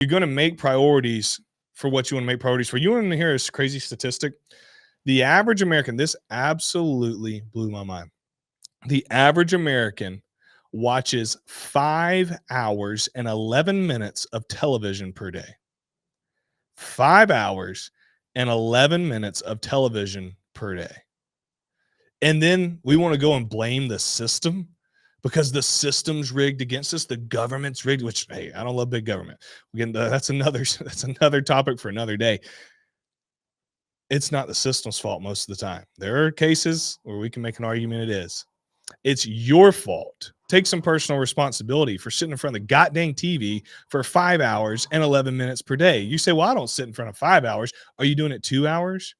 You're going to make priorities for what you want to make priorities for. You want to hear a crazy statistic? The average American, this absolutely blew my mind. The average American watches 5 hours and 11 minutes of television per day. 5 hours and 11 minutes of television per day. And then we want to go and blame the system because the system's rigged against us. The government's rigged, which, hey, I don't love big government. Again, that's another topic for another day. It's not the system's fault most of the time. There are cases where we can make an argument it is. It's your fault. Take some personal responsibility for sitting in front of the goddamn TV for 5 hours and 11 minutes per day. You say, well, I don't sit in front of 5 hours. Are you doing it 2 hours?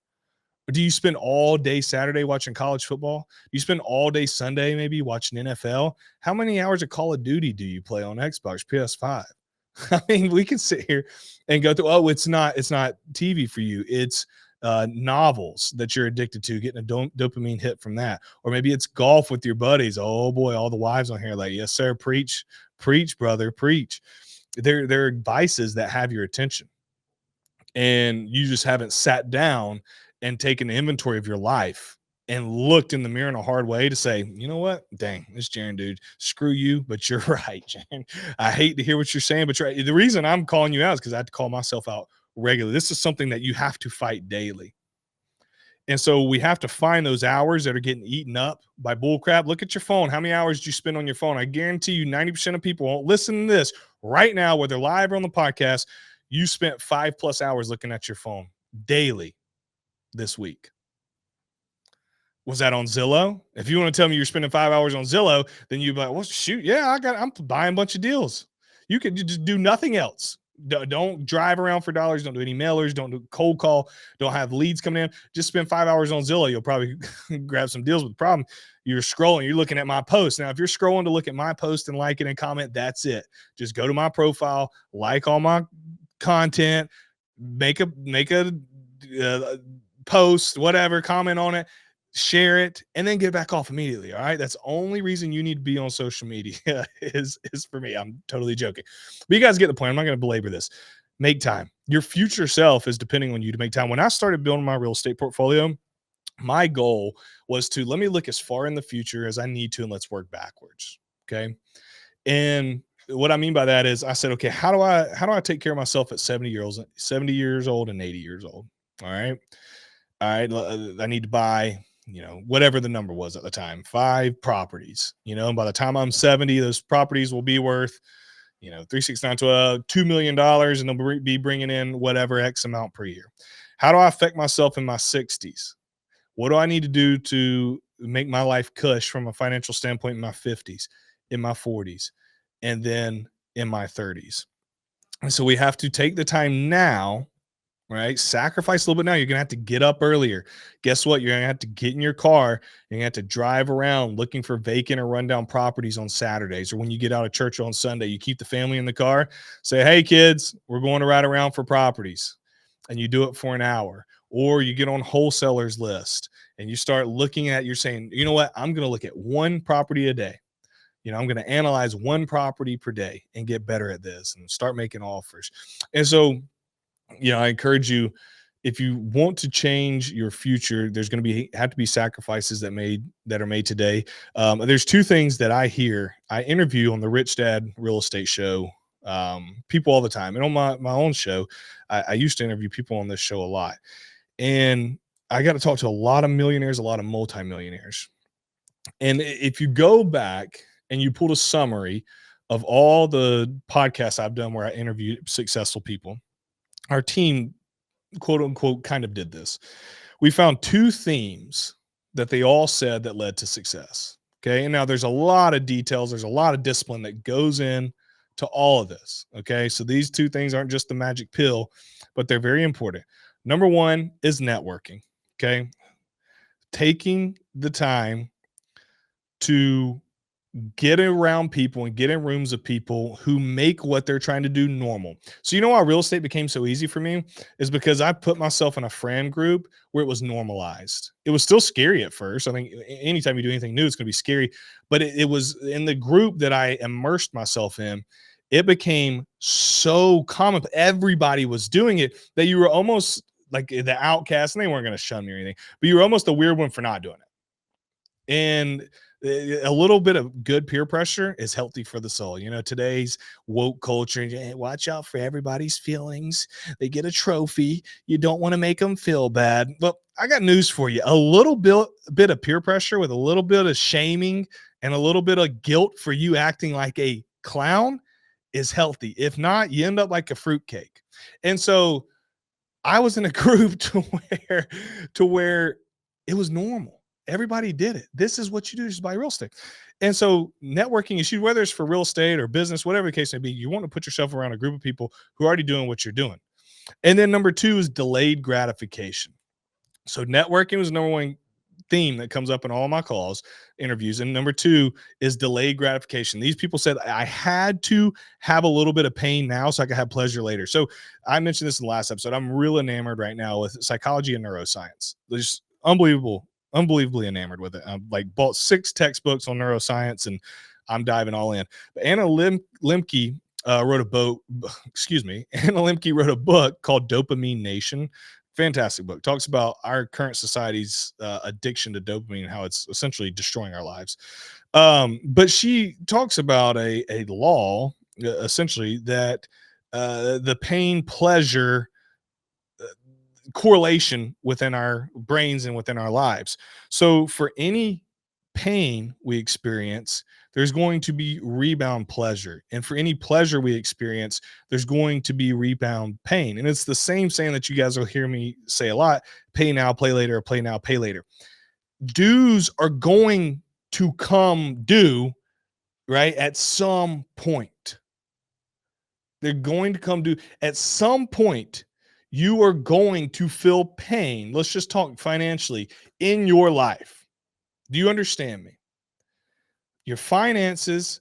Or do you spend all day Saturday watching college football? Do you spend all day Sunday maybe watching NFL? How many hours of Call of Duty do you play on Xbox, PS5? I mean, we can sit here and go through, oh, it's not TV for you. It's novels that you're addicted to, getting a dopamine hit from that. Or maybe it's golf with your buddies. Oh boy, all the wives on here like, yes, sir, preach, brother, preach. There are vices that have your attention. And you just haven't sat down and taken inventory of your life and looked in the mirror in a hard way to say, you know what? Dang, this Jaron dude, screw you, but you're right, Jaron. I hate to hear what you're saying, but you're right. The reason I'm calling you out is because I have to call myself out regularly. This is something that you have to fight daily. And so we have to find those hours that are getting eaten up by bullcrap. Look at your phone. How many hours do you spend on your phone? I guarantee you 90% of people won't listen to this right now, whether live or on the podcast. You spent 5+ hours looking at your phone daily this week. Was that on Zillow? If you want to tell me you're spending 5 hours on Zillow, then you'd be like, well, shoot, yeah, I'm buying a bunch of deals. You could just do nothing else. Don't drive around for dollars. Don't do any mailers. Don't do cold call. Don't have leads coming in. Just spend 5 hours on Zillow. You'll probably grab some deals. But the problem, you're scrolling. You're looking at my post. Now, if you're scrolling to look at my post and like it and comment, that's it. Just go to my profile, like all my content, make a post, whatever, comment on it, share it, and then get back off immediately. All right. That's the only reason you need to be on social media is for me. I'm totally joking. But you guys get the point. I'm not going to belabor this. Make time. Your future self is depending on you to make time. When I started building my real estate portfolio, my goal was to let me look as far in the future as I need to, and let's work backwards. Okay. And what I mean by that is I said, okay, how do I take care of myself at 70 years old and 80 years old? All right. I need to buy, whatever the number was at the time, 5 properties, and by the time I'm 70, those properties will be worth, 369 to $2 million, and they'll be bringing in whatever X amount per year. How do I affect myself in my 60s? What do I need to do to make my life cush from a financial standpoint in my 50s, in my 40s, and then in my 30s? And so we have to take the time now, right? Sacrifice a little bit now. You're going to have to get up earlier. Guess what? You're going to have to get in your car. You're going to have to drive around looking for vacant or rundown properties on Saturdays, or when you get out of church on Sunday, you keep the family in the car, say, hey kids, we're going to ride around for properties. And you do it for an hour, or you get on wholesalers list and you start looking at, you're saying, you know what? I'm going to look at one property a day. I'm going to analyze one property per day and get better at this and start making offers. And so, I encourage you, if you want to change your future, there's going to have to be sacrifices that are made today. There's 2 things that I hear. I interview on the Rich Dad Real Estate Show people all the time, and on my own show, I used to interview people on this show a lot, and I got to talk to a lot of millionaires, a lot of multimillionaires. And if you go back and you pulled a summary of all the podcasts I've done where I interviewed successful people, our team, quote unquote, kind of did this. We found 2 themes that they all said that led to success. Okay. And now there's a lot of details. There's a lot of discipline that goes in to all of this. Okay. So these 2 things aren't just the magic pill, but they're very important. Number 1 is networking. Okay. Taking the time to get around people and get in rooms of people who make what they're trying to do normal. So why real estate became so easy for me is because I put myself in a friend group where it was normalized. It was still scary at first. I think anytime you do anything new, it's going to be scary, but it was in the group that I immersed myself in. it became so common. Everybody was doing it that you were almost like the outcast, and they weren't going to shun me or anything, but you were almost a weird one for not doing it. And a little bit of good peer pressure is healthy for the soul. You know, today's woke culture, hey, watch out for everybody's feelings. They get a trophy. You don't want to make them feel bad. Well, I got news for you. A little bit of peer pressure with a little bit of shaming and a little bit of guilt for you acting like a clown is healthy. If not, you end up like a fruitcake. And so I was in a group to where it was normal. Everybody did it. This is what you do, just buy real estate. And so networking is huge, whether it's for real estate or business, whatever the case may be, you want to put yourself around a group of people who are already doing what you're doing. And then number two is delayed gratification. So networking was the number one theme that comes up in all my calls, interviews. And number two is delayed gratification. These people said I had to have a little bit of pain now so I could have pleasure later. So I mentioned this in the last episode. I'm real enamored right now with psychology and neuroscience. There's unbelievably enamored with it. I've like bought 6 textbooks on neuroscience and I'm diving all in. But Lemke wrote a book, Anna Lemke wrote a book called Dopamine Nation. Fantastic book. Talks about our current society's addiction to dopamine and how it's essentially destroying our lives. But she talks about a law, essentially, that the pain pleasure correlation within our brains and within our lives. So for any pain we experience, there's going to be rebound pleasure. And for any pleasure we experience, there's going to be rebound pain. And it's the same saying that you guys will hear me say a lot: pay now, play later, or play now, pay later. Dues are going to come due, right? At some point. They're going to come due at some point. You are going to feel pain. Let's just talk financially in your life. Do you understand me? Your finances,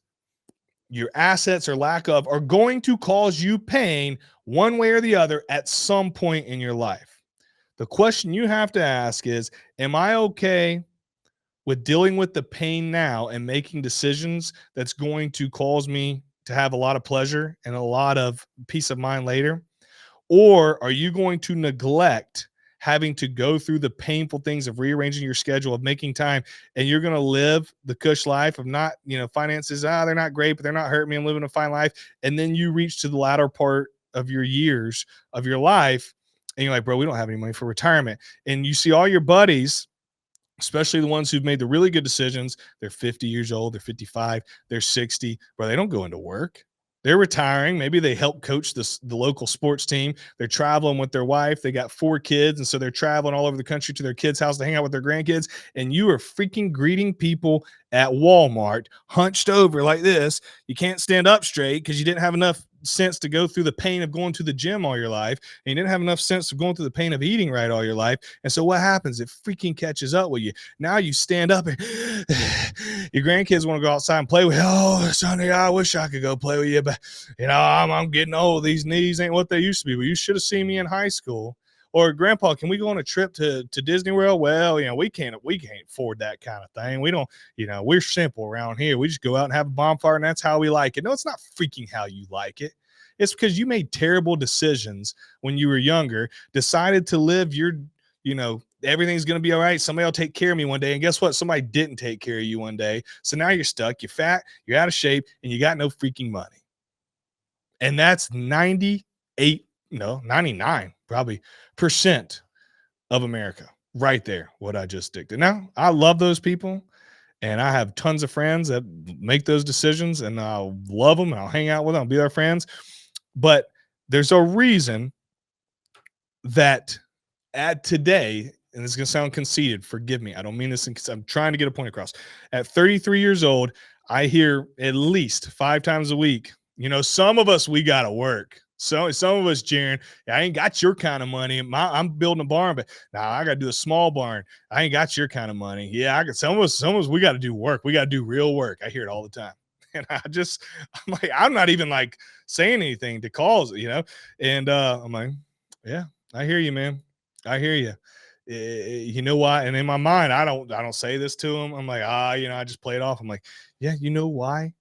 your assets or lack of, are going to cause you pain one way or the other at some point in your life. The question you have to ask is, am I okay with dealing with the pain now and making decisions that's going to cause me to have a lot of pleasure and a lot of peace of mind later? Or are you going to neglect having to go through the painful things of rearranging your schedule, of making time, and you're going to live the cush life of not, finances, they're not great, but they're not hurting me, I'm living a fine life. And then you reach to the latter part of your years of your life and you're like, bro, we don't have any money for retirement. And you see all your buddies, especially the ones who've made the really good decisions, they're 50 years old, they're 55, they're 60, bro, they don't go into work. They're retiring. Maybe they help coach the local sports team. They're traveling with their wife. They got 4 kids. And so they're traveling all over the country to their kids' house to hang out with their grandkids. And you are freaking greeting people at Walmart, hunched over like this. You can't stand up straight because you didn't have enough sense to go through the pain of going to the gym all your life. And you didn't have enough sense of going through the pain of eating right all your life. And so what happens? It freaking catches up with you. Now you stand up and your grandkids want to go outside and play with you. Oh, Sonny, I wish I could go play with you, but I'm getting old. These knees ain't what they used to be. Well, you should have seen me in high school. Or, Grandpa, can we go on a trip to Disney World? Well, we can't afford that kind of thing. We don't, we're simple around here. We just go out and have a bonfire, and that's how we like it. No, it's not freaking how you like it. It's because you made terrible decisions when you were younger, decided to live your, everything's going to be all right. Somebody will take care of me one day. And guess what? Somebody didn't take care of you one day. So now you're stuck. You're fat. You're out of shape, and you got no freaking money. And that's 99 probably % of America right there, what I just dictated. Now, I love those people, and I have tons of friends that make those decisions, and I'll love them, and I'll hang out with them, I'll be their friends. But there's a reason that at today, and it's going to sound conceited, forgive me, I don't mean this because I'm trying to get a point across. At 33 years old, I hear at least 5 times a week, some of us, we got to work. So some of us, Jaron, I ain't got your kind of money. I'm building a barn, but now I got to do a small barn. I ain't got your kind of money. Yeah, I got some of us, we got to do work. We got to do real work. I hear it all the time. And I'm like, I'm not even like saying anything to cause it, and I'm like, yeah, I hear you, man. I hear you. You know why? And in my mind, I don't say this to him. I'm like, I just play it off. I'm like, yeah, you know why?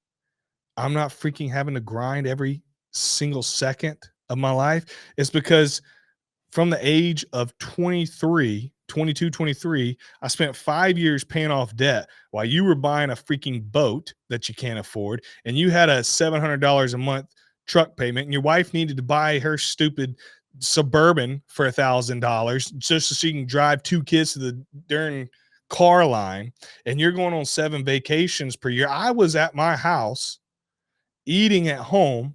I'm not freaking having to grind every single second of my life, is because from the age of 23, 22, 23, I spent 5 years paying off debt while you were buying a freaking boat that you can't afford, and you had a $700 a month truck payment, and your wife needed to buy her stupid Suburban for $1,000 just so she can drive 2 kids to the darn car line, and you're going on 7 vacations per year. I was at my house, eating at home,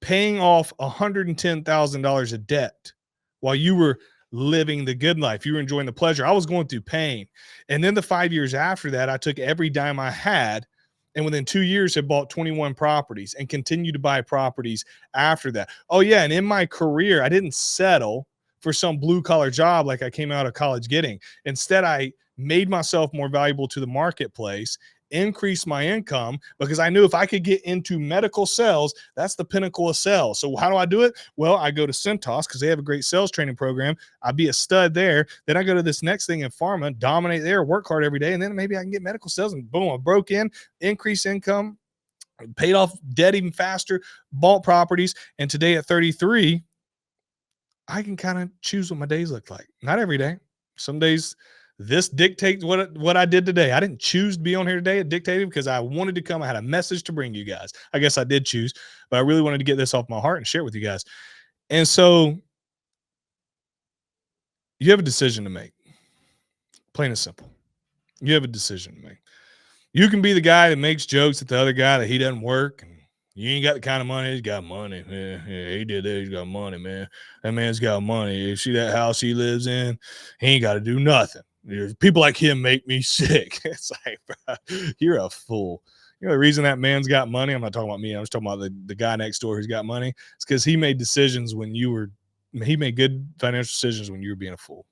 paying off $110,000 of debt while you were living the good life. You were enjoying the pleasure. I was going through pain. And then the 5 years after that, I took every dime I had, and within 2 years had bought 21 properties and continued to buy properties after that. Oh, yeah. And in my career, I didn't settle for some blue collar job like I came out of college getting. Instead, I made myself more valuable to the marketplace, increase my income, because I knew if I could get into medical sales, that's the pinnacle of sales. So how do I do it? Well, I go to Centos because they have a great sales training program. I'd be a stud there. Then I go to this next thing in pharma, dominate there, work hard every day, and then maybe I can get medical sales, and boom, I broke in, increase income, paid off debt even faster, bought properties. And today at 33, I can kind of choose what my days look like. Not every day. Some days this dictates what I did today. I didn't choose to be on here today. It dictated because I wanted to come. I had a message to bring you guys. I guess I did choose, but I really wanted to get this off my heart and share it with you guys. And so you have a decision to make. Plain and simple. You have a decision to make. You can be the guy that makes jokes at the other guy that he doesn't work, and you ain't got the kind of money. He's got money. Yeah, he did that. He's got money, man. That man's got money. You see that house he lives in? He ain't got to do nothing. People like him make me sick. It's like, bro, you're a fool. You know, the reason that man's got money, I'm not talking about me. I'm just talking about the guy next door who's got money. It's because he made decisions when he made good financial decisions when you were being a fool.